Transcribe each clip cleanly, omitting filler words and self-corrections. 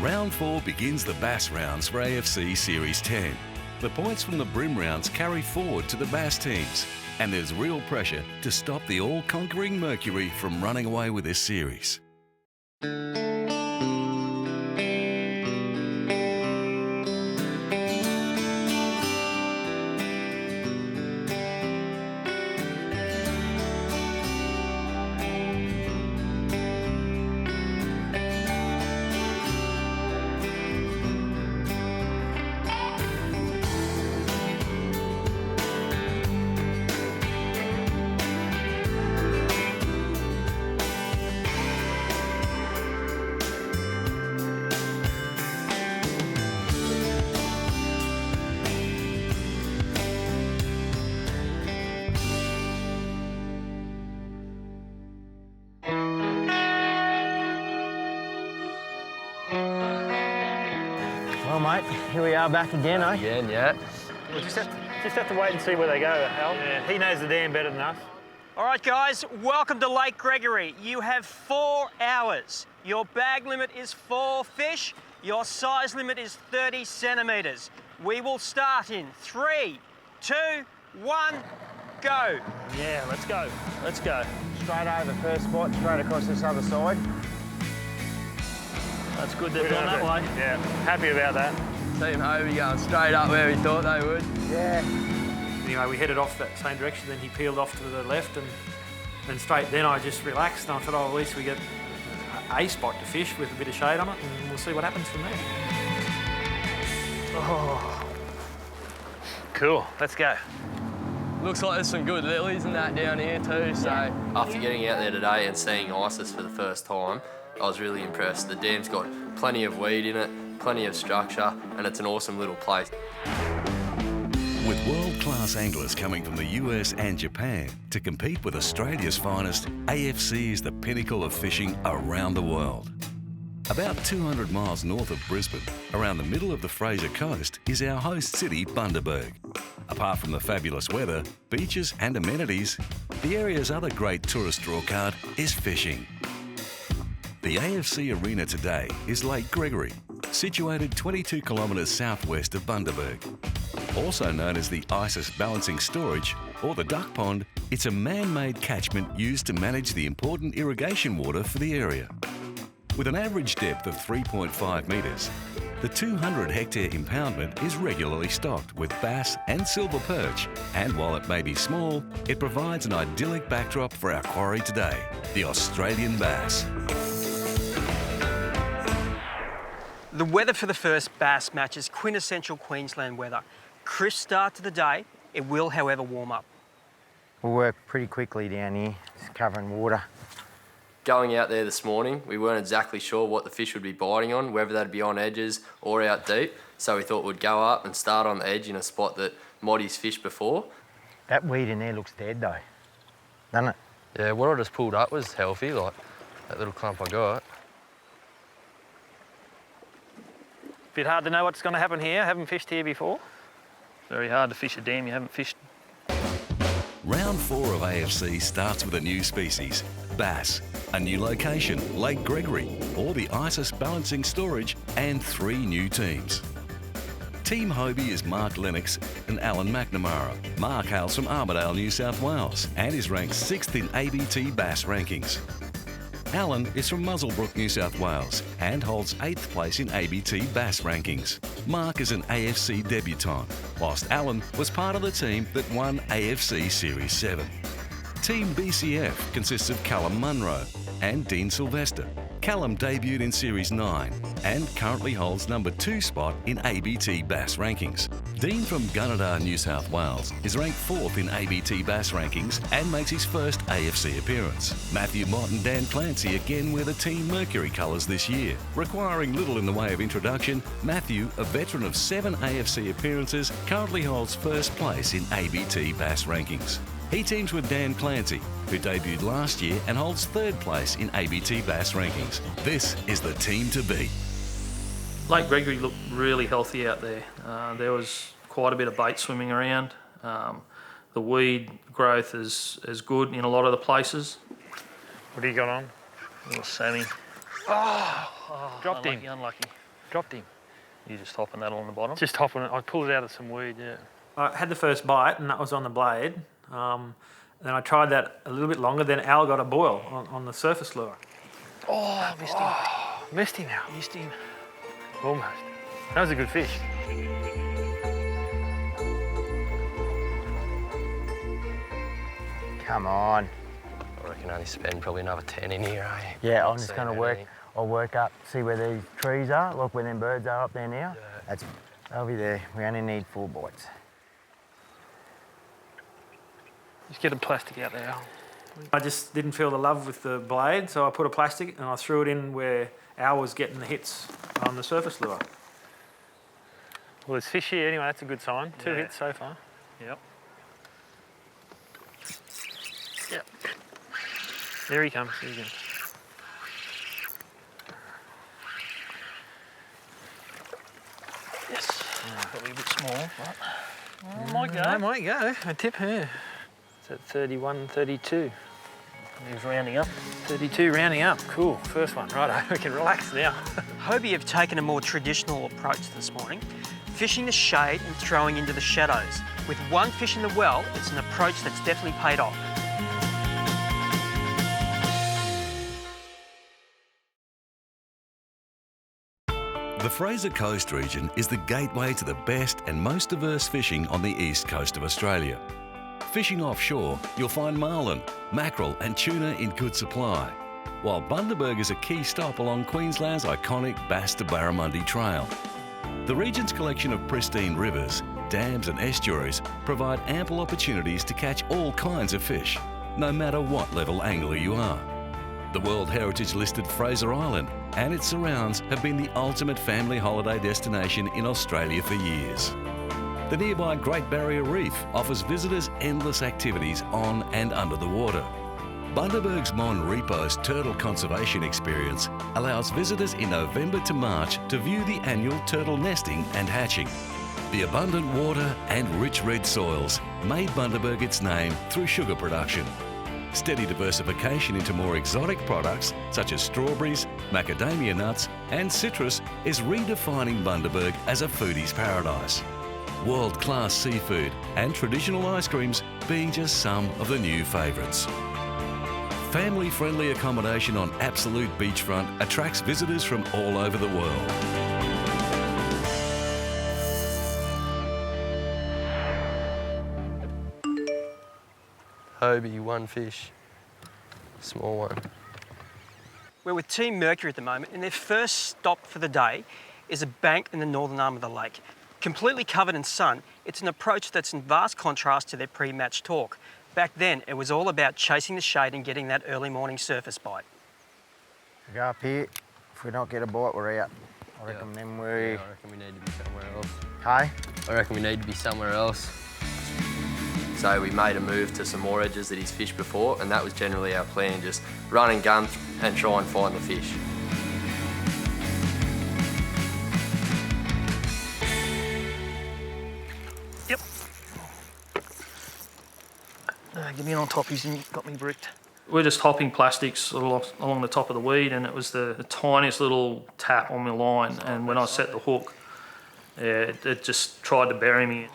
Round 4 begins the Bass rounds for AFC Series 10. The points from the Brim rounds carry forward to the Bass teams, and there's real pressure to stop the all-conquering Mercury from running away with this series. Well, mate, here we are back again, eh? Again, yeah. We'll just have to wait and see where they go, Al. Yeah, he knows the dam better than us. All right, guys, welcome to Lake Gregory. You have 4 hours. Your bag limit is 4 fish. Your size limit is 30 centimetres. We will start in 3, 2, 1, go. Yeah, let's go. Let's go. Straight over first spot, straight across this other side. That's good they've gone that way. Yeah, happy about that. Team Hobie going straight up where we thought they would. Yeah. Anyway, we headed off that same direction, then he peeled off to the left and straight then I just relaxed and I thought, oh, at least we get a spot to fish with a bit of shade on it and we'll see what happens from there. Oh. Cool, let's go. Looks like there's some good lilies and that down here too, so. After getting out there today and seeing Isis for the first time, I was really impressed. The dam's got plenty of weed in it, plenty of structure, and it's an awesome little place. With world-class anglers coming from the US and Japan to compete with Australia's finest, AFC is the pinnacle of fishing around the world. About 200 miles north of Brisbane, around the middle of the Fraser Coast, is our host city, Bundaberg. Apart from the fabulous weather, beaches and amenities, the area's other great tourist drawcard is fishing. The AFC arena today is Lake Gregory, situated 22 kilometres southwest of Bundaberg. Also known as the Isis Balancing Storage or the Duck Pond, it's a man-made catchment used to manage the important irrigation water for the area. With an average depth of 3.5 metres, the 200-hectare impoundment is regularly stocked with bass and silver perch, and while it may be small, it provides an idyllic backdrop for our quarry today, the Australian bass. The weather for the first bass match is quintessential Queensland weather. Crisp start to the day. It will, however, warm up. We'll work pretty quickly down here, just covering water. Going out there this morning, we weren't exactly sure what the fish would be biting on, whether they'd be on edges or out deep, so we thought we'd go up and start on the edge in a spot that Moddy's fished before. That weed in there looks dead though, doesn't it? Yeah, what I just pulled up was healthy, like that little clump I got. Bit hard to know what's going to happen here. Haven't fished here before. Very hard to fish a dam you haven't fished. Round 4 of AFC starts with a new species, bass, a new location, Lake Gregory, or the Isis Balancing Storage, and 3 new teams. Team Hobie is Mark Lennox and Alan McNamara. Mark hails from Armidale, New South Wales, and is ranked 6th in ABT bass rankings. Alan is from Muswellbrook, New South Wales, and holds 8th place in ABT bass rankings. Mark is an AFC debutant, whilst Alan was part of the team that won AFC Series 7. Team BCF consists of Callum Munro and Dean Sylvester. Callum debuted in Series 9 and currently holds number 2 spot in ABT bass rankings. Dean from Gunnedah, New South Wales is ranked 4th in ABT bass rankings and makes his first AFC appearance. Matthew Mott and Dan Clancy again wear the Team Mercury colours this year. Requiring little in the way of introduction, Matthew, a veteran of 7 AFC appearances, currently holds first place in ABT bass rankings. He teams with Dan Clancy, who debuted last year and holds 3rd place in ABT bass rankings. This is the team to beat. Lake Gregory looked really healthy out there. There was quite a bit of bait swimming around. The weed growth is good in a lot of the places. What do you got on? Little Sammy. Dropped unlucky, him. Unlucky. Dropped him. You just hopping that along the bottom? Just hopping it. I pulled it out of some weed, yeah. I had the first bite, and that was on the blade. Then I tried that a little bit longer, then Al got a boil on the surface lure. Oh, missed him. Missed him, Al. Missed him. Almost. That was a good fish. Come on. I reckon only spend probably another 10 in here, eh? Yeah, I'm just going to work. I'll work up, see where these trees are. Look where them birds are up there now. Yeah. They'll be there. We only need 4 bites. Just get a plastic out there, Al. I just didn't feel the love with the blade, so I put a plastic and I threw it in where Al was getting the hits on the surface lure. Well, there's fish here anyway, that's a good sign. 2 hits so far. Yep. Yep. There he comes. There he goes. Yes. Probably a bit small, but might go. That might go. A tip here. It's at 31, 32. He's rounding up. 32 rounding up. Cool. First one. Righto. We can relax now. Hobie have taken a more traditional approach this morning, fishing the shade and throwing into the shadows. With 1 fish in the well, it's an approach that's definitely paid off. The Fraser Coast region is the gateway to the best and most diverse fishing on the east coast of Australia. Fishing offshore, you'll find marlin, mackerel and tuna in good supply, while Bundaberg is a key stop along Queensland's iconic Bass to Barramundi Trail. The region's collection of pristine rivers, dams and estuaries provide ample opportunities to catch all kinds of fish, no matter what level angler you are. The World Heritage listed Fraser Island and its surrounds have been the ultimate family holiday destination in Australia for years. The nearby Great Barrier Reef offers visitors endless activities on and under the water. Bundaberg's Mon Repos Turtle Conservation Experience allows visitors in November to March to view the annual turtle nesting and hatching. The abundant water and rich red soils made Bundaberg its name through sugar production. Steady diversification into more exotic products such as strawberries, macadamia nuts and citrus is redefining Bundaberg as a foodie's paradise. World-class seafood and traditional ice creams being just some of the new favourites. Family-friendly accommodation on absolute beachfront attracts visitors from all over the world. Hobie, 1 fish. Small one. We're with Team Mercury at the moment, and their first stop for the day is a bank in the northern arm of the lake. Completely covered in sun, it's an approach that's in vast contrast to their pre-match talk. Back then, it was all about chasing the shade and getting that early morning surface bite. We go up here. If we don't get a bite, we're out. I reckon then we... Yeah, I reckon we need to be somewhere else. Hey? I reckon we need to be somewhere else. So we made a move to some more edges that he's fished before, and that was generally our plan, just run and gun and try and find the fish. Yep. Get me on top, he's got me bricked. We're just hopping plastics along the top of the weed, and it was the tiniest little tap on my line, and when I set the hook, it just tried to bury me.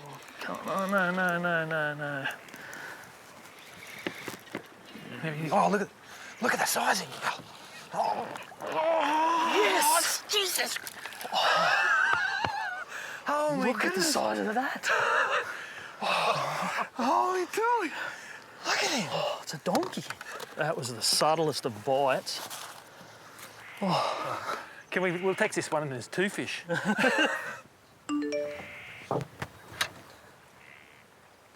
Oh, no. Oh, look at the sizing. Oh, yes! Jesus! Oh my Look at the size of that. Holy dooly. Look at him. Oh, it's a donkey. That was the subtlest of bites. Oh. We'll text this one and there's 2 fish.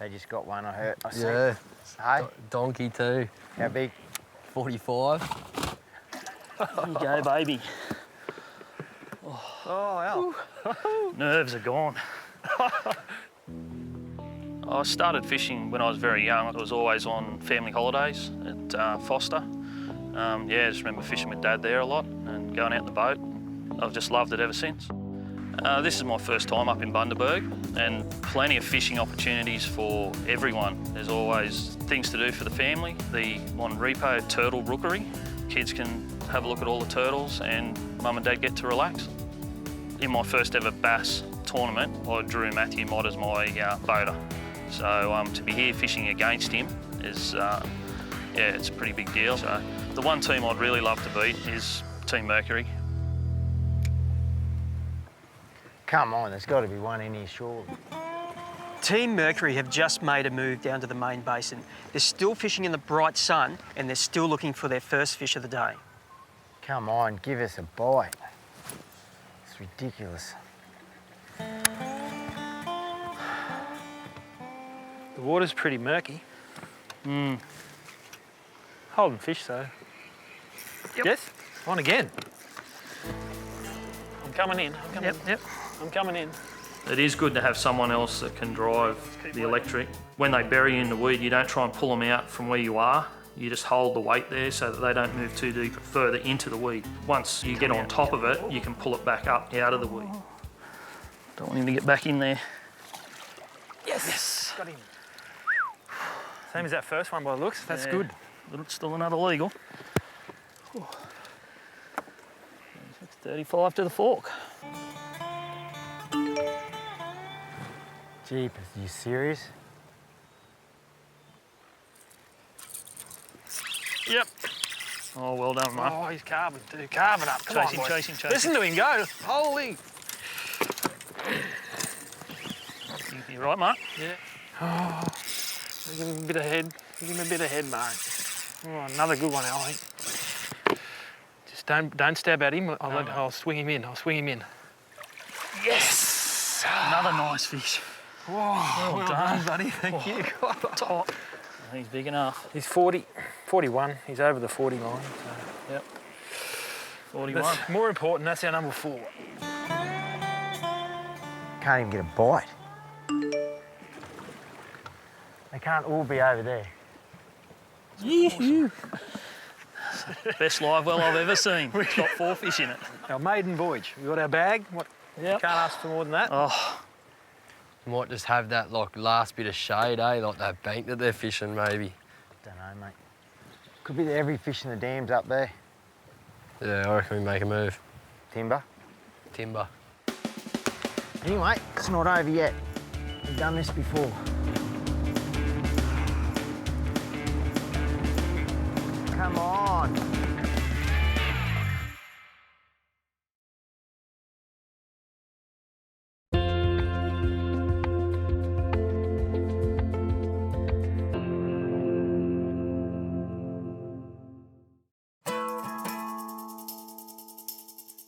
They just got one, I see. Yeah. Hey? Donkey too. How big? 45. There you go, baby. Oh, wow. Nerves are gone. I started fishing when I was very young. I was always on family holidays at Foster. I just remember fishing with Dad there a lot and going out in the boat. I've just loved it ever since. This is my first time up in Bundaberg, and plenty of fishing opportunities for everyone. There's always things to do for the family. The Mon Repos Turtle Rookery. Kids can have a look at all the turtles and Mum and Dad get to relax. In my first ever bass tournament, I drew Matthew Mott as my boater. So to be here fishing against him is, yeah, it's a pretty big deal. So the one team I'd really love to beat is Team Mercury. Come on, there's got to be one in here, surely. Team Mercury have just made a move down to the main basin. They're still fishing in the bright sun and they're still looking for their first fish of the day. Come on, give us a bite. It's ridiculous. The water's pretty murky. Holding fish though. Yep. Yes? On again. I'm coming in. Yep. I'm coming in. It is good to have someone else that can drive the electric. When they bury you in the weed, you don't try and pull them out from where you are. You just hold the weight there so that they don't move too deep further into the weed. Once you get on top of it, you can pull it back up out of the weed. Don't want him to get back in there. Yes. Got him. Same as that first one by the looks. That's good. Still another legal. It's 35 to the fork. Jeepers, are you serious? Yep. Oh, well done, mate. Oh, he's carving too. Carving up. Come Chase on, him, boy. chase him, chase Listen him. to him go. Holy. You right, mate? Yeah. Oh, give him a bit of head. Give him a bit of head, mate. Oh, another good one, I think. Just don't stab at him. I'll swing him in. I'll swing him in. Yes. Another nice fish. Whoa, well done, buddy. Thank you. Top. He's big enough. He's 41. He's over the 40 line. So. Yep. 41. That's more important. That's our number 4. Can't even get a bite. They can't all be over there. Best live well I've ever seen. It's got 4 fish in it. Our maiden voyage. We got our bag. What? Yep. Can't ask for more than that. Oh, Might just have that like last bit of shade, eh? Like that bank that they're fishing, maybe. Don't know, mate. Could be every fish in the dams up there. Yeah, I reckon we make a move. Timber. Timber. Anyway, it's not over yet. We've done this before. Come on.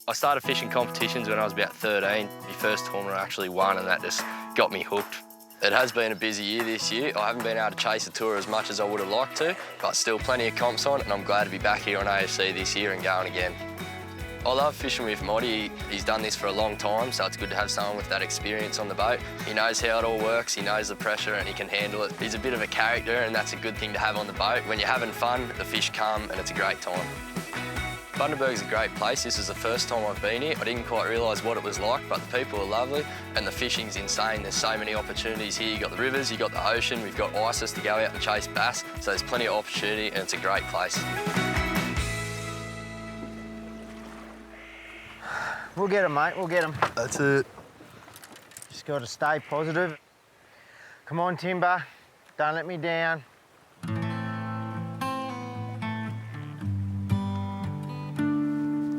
I started fishing competitions when I was about 13. My first tournament I actually won, and that just got me hooked. It has been a busy year this year. I haven't been able to chase the tour as much as I would have liked to, but still plenty of comps on, and I'm glad to be back here on AFC this year and going again. I love fishing with Moddy. He's done this for a long time, so it's good to have someone with that experience on the boat. He knows how it all works, he knows the pressure, and he can handle it. He's a bit of a character, and that's a good thing to have on the boat. When you're having fun, the fish come, and it's a great time. Bundaberg's a great place. This is the first time I've been here. I didn't quite realise what it was like, but the people are lovely and the fishing's insane. There's so many opportunities here. You've got the rivers, you've got the ocean, we've got ISIS to go out and chase bass, so there's plenty of opportunity and it's a great place. We'll get them, mate, we'll get them. That's it. Just got to stay positive. Come on, Timber. Don't let me down.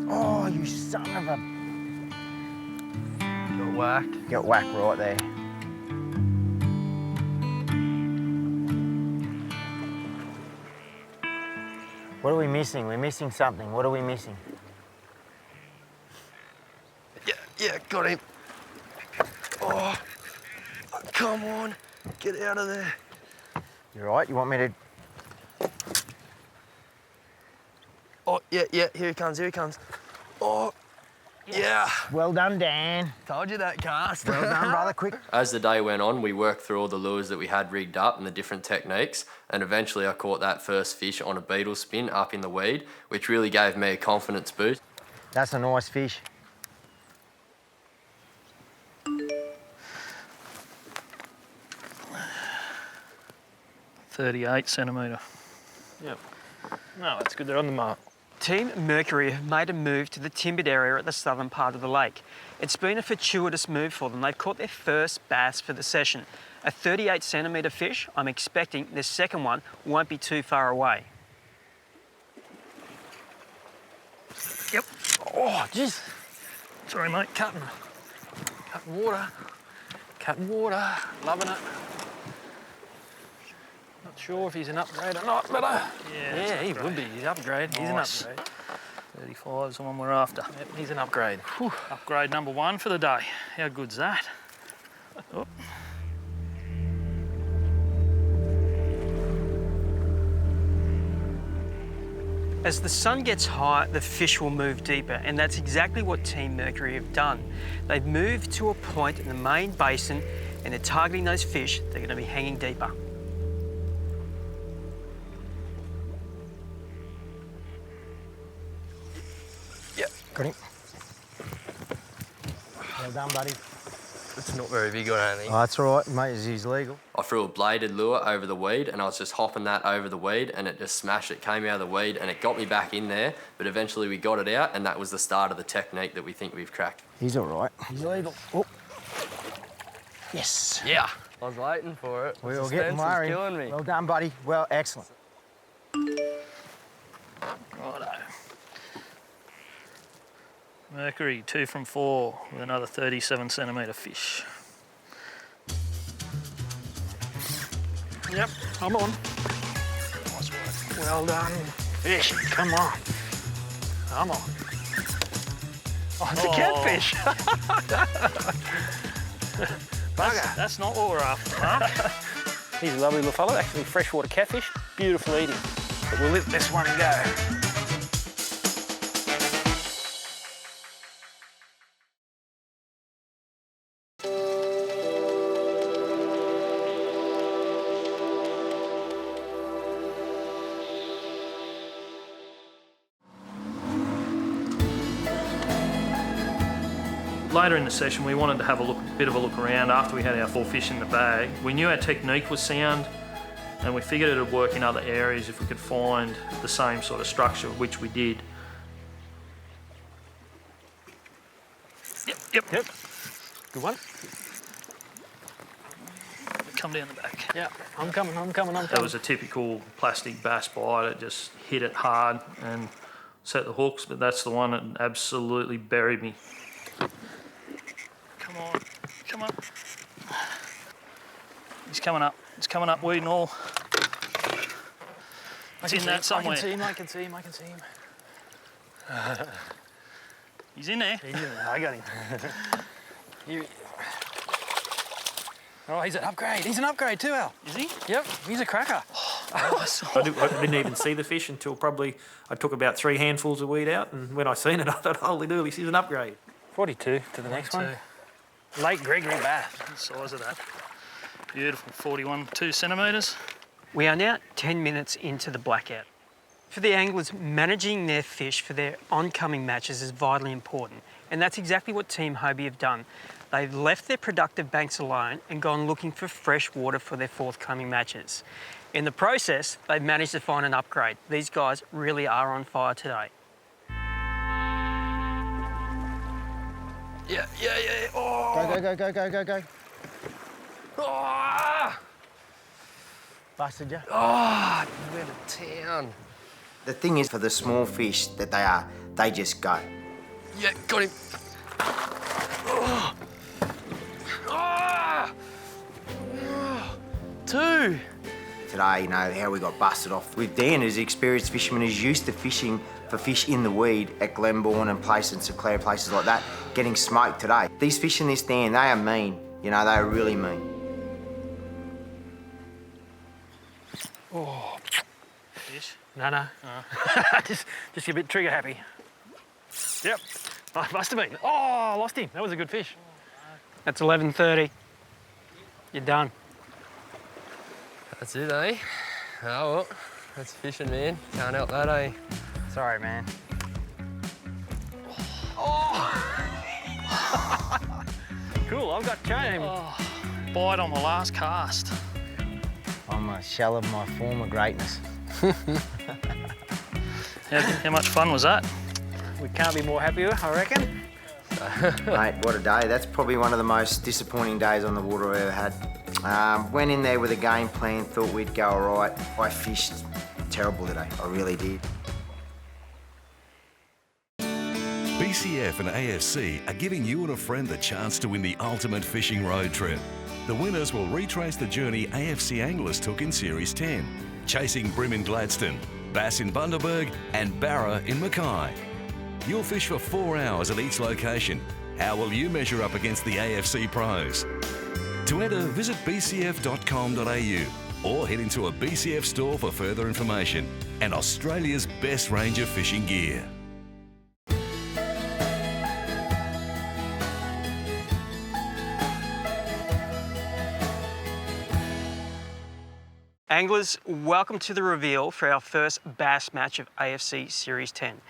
Oh, you son of a... Got whacked. Got whacked right there. What are we missing? We're missing something. What are we missing? Yeah, got him. Oh, come on, get out of there. You right? You want me to... Oh, yeah, here he comes, Oh, yeah. Well done, Dan. Told you that cast. Well done, brother. Quick. As the day went on, we worked through all the lures that we had rigged up and the different techniques, and eventually I caught that first fish on a beetle spin up in the weed, which really gave me a confidence boost. That's a nice fish. 38 centimetre. Yep. No, that's good. They're on the mark. Team Mercury have made a move to the timbered area at the southern part of the lake. It's been a fortuitous move for them. They've caught their first bass for the session. A 38 centimetre fish. I'm expecting the second one won't be too far away. Yep. Oh, jeez. Sorry, mate. Cutting water. Cutting water. Loving it. Not sure if he's an upgrade or not, but yeah, he would be. He's an upgrade. He's an upgrade. 35 is the one we're after. Yep, he's an upgrade. Whew. Upgrade number 1 for the day. How good's that? Oh. As the sun gets higher, the fish will move deeper, and that's exactly what Team Mercury have done. They've moved to a point in the main basin, and they're targeting those fish that are going to be hanging deeper. Yep. Got him. Well done, buddy. It's not very big, I don't think. Oh, that's all right, mate. He's legal. I threw a bladed lure over the weed and I was just hopping that over the weed and it just smashed. It came out of the weed and it got me back in there, but eventually we got it out and that was the start of the technique that we think we've cracked. He's all right. He's legal. Oh. Yes. Yeah. I was waiting for it. We'll get worried. Killing me. Well done, buddy. Well, excellent. Righto. Mercury, 2 from 4 with another 37 centimetre fish. Yep, I'm on. Nice work. Well done. Fish, come on. Come on. Oh, it's a catfish. Bugger. That's not what we're after, Mark. He's a lovely little fellow, actually freshwater catfish. Beautiful eating. But we'll let this one go. Later in the session, we wanted to have a bit of a look around after we had our 4 fish in the bag. We knew our technique was sound, and we figured it would work in other areas if we could find the same sort of structure, which we did. Yep. Good one. Come down the back. Yeah, I'm coming. That was a typical plastic bass bite. It just hit it hard and set the hooks, but that's the one that absolutely buried me. Come on. He's coming up. He's coming up, weed and all. He's in that somewhere. I can see him. He's in there. He's in there. I got him. Oh, he's an upgrade. He's an upgrade too, Al. Is he? Yep, he's a cracker. I didn't even see the fish until probably I took about 3 handfuls of weed out, and when I seen it, I thought, holy dooly, he's an upgrade. 42 to the next one. Late Gregory bass. The size of that. Beautiful, 41, 2 centimetres. We are now 10 minutes into the blackout. For the anglers, managing their fish for their oncoming matches is vitally important, and that's exactly what Team Hobie have done. They've left their productive banks alone and gone looking for fresh water for their forthcoming matches. In the process, they've managed to find an upgrade. These guys really are on fire today. Yeah. Oh. Go. Oh. Busted you? Oh, you went to town. The thing is, for the small fish that they are, they just go. Yeah, got him. Oh. Oh. Oh. 2. Today, you know, how we got busted off. With Dan, as an experienced fisherman, is used to fishing for fish in the weed at Glenbourne and places, and St Clair, places like that, getting smoked today. These fish in this Dan, they are mean. You know, they are really mean. Oh. Fish? No. Just a bit trigger happy. Yep. Oh, must have been. Oh, I lost him. That was a good fish. That's 11:30. You're done. That's it, eh? Oh, well, that's fishing, man. Can't help that, eh? Sorry, man. Cool, I've got game. Oh, bite on the last cast. I'm a shell of my former greatness. How much fun was that? We can't be more happier, I reckon. Mate, what a day. That's probably one of the most disappointing days on the water I've ever had. Went in there with a game plan, thought we'd go all right. I fished terrible today, I really did. BCF and AFC are giving you and a friend the chance to win the ultimate fishing road trip. The winners will retrace the journey AFC anglers took in Series 10, chasing bream in Gladstone, bass in Bundaberg and barra in Mackay. You'll fish for 4 hours at each location. How will you measure up against the AFC pros? To enter, visit bcf.com.au or head into a BCF store for further information and Australia's best range of fishing gear. Anglers, welcome to the reveal for our first bass match of AFC Series 10.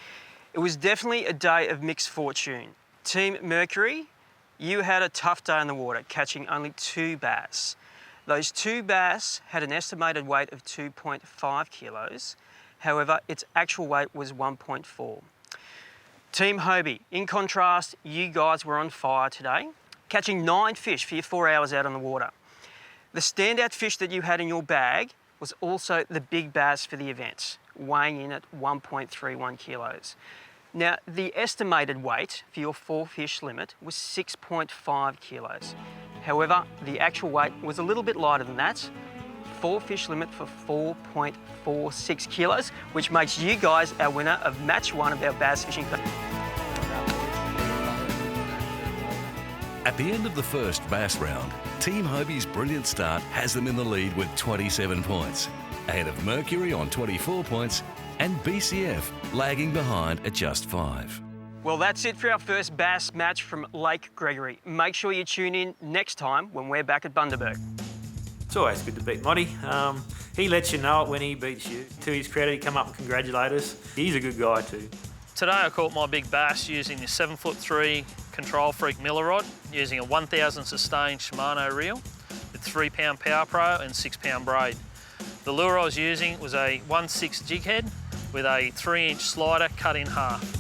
It was definitely a day of mixed fortune. Team Mercury, you had a tough day on the water, catching only 2 bass. Those 2 bass had an estimated weight of 2.5 kilos. However, its actual weight was 1.4. Team Hobie, in contrast, you guys were on fire today, catching 9 fish for your 4 hours out on the water. The standout fish that you had in your bag was also the big bass for the event, weighing in at 1.31 kilos. Now, the estimated weight for your 4 fish limit was 6.5 kilos. However, the actual weight was a little bit lighter than that. 4 fish limit for 4.46 kilos, which makes you guys our winner of match 1 of our bass fishing. At the end of the first bass round, Team Hobie's brilliant start has them in the lead with 27 points, ahead of Mercury on 24 points and BCF lagging behind at just 5. Well, that's it for our first bass match from Lake Gregory. Make sure you tune in next time when we're back at Bundaberg. It's always good to beat Motty. He lets you know it when he beats you. To his credit, he come up and congratulate us. He's a good guy too. Today I caught my big bass using the 7'3" Control Freak Miller rod, using a 1000 sustained Shimano reel with 3-pound Power Pro and 6-pound braid. The lure I was using was a 1/6 jig head with a 3-inch slider cut in half.